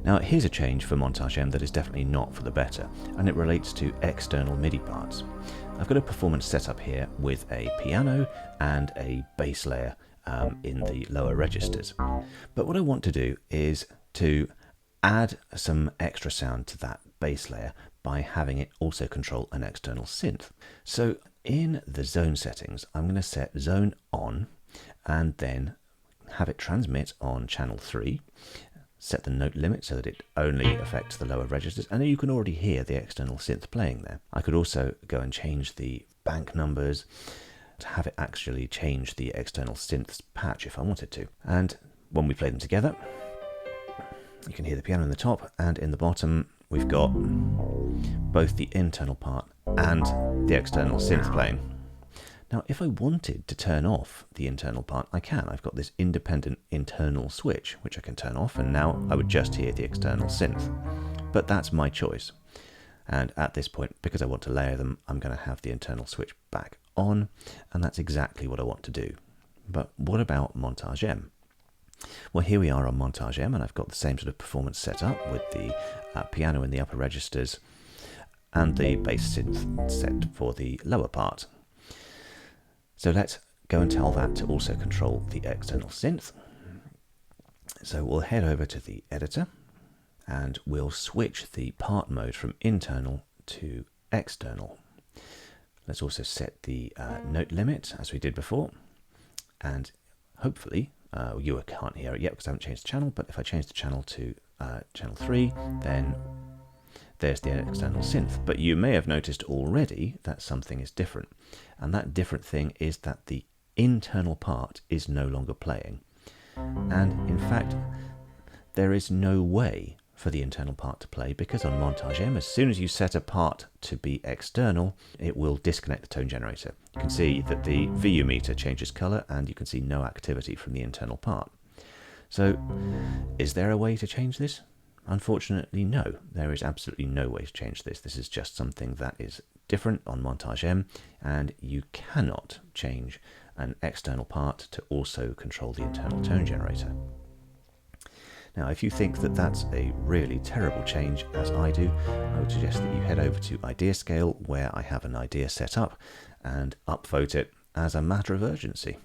Now here's a change for Montage M that is definitely not for the better, and it relates to external MIDI parts. I've got a performance setup here with a piano and a bass layer in the lower registers. But what I want to do is to add some extra sound to that bass layer by having it also control an external synth. So in the zone settings, I'm going to set zone on and then have it transmit on channel 3. Set the note limit so that it only affects the lower registers, and you can already hear the external synth playing there. I could also go and change the bank numbers to have it actually change the external synth's patch if I wanted to. And when we play them together, you can hear the piano in the top, and in the bottom we've got both the internal part and the external synth playing. Now, if I wanted to turn off the internal part, I can. I've got this independent internal switch, which I can turn off, and now I would just hear the external synth. But that's my choice. And at this point, because I want to layer them, I'm going to have the internal switch back on, and that's exactly what I want to do. But what about Montage M? Well, here we are on Montage M, and I've got the same sort of performance set up with the piano in the upper registers and the bass synth set for the lower part. So let's go and tell that to also control the external synth. So we'll head over to the editor and we'll switch the part mode from internal to external. Let's also set the note limit as we did before, and hopefully you can't hear it yet because I haven't changed the channel, but if I change the channel to channel 3, then there's the external synth. But you may have noticed already that something is different, and that different thing is that the internal part is no longer playing. And in fact, there is no way for the internal part to play, because on Montage M, as soon as you set a part to be external, it will disconnect the tone generator. You can see that the VU meter changes color, and you can see no activity from the internal part. So is there a way to change this? Unfortunately, no. There is absolutely no way to change this. This is just something that is different on Montage M, and you cannot change an external part to also control the internal tone generator. Now, if you think that that's a really terrible change, as I do, I would suggest that you head over to IdeaScale, where I have an idea set up, and upvote it as a matter of urgency.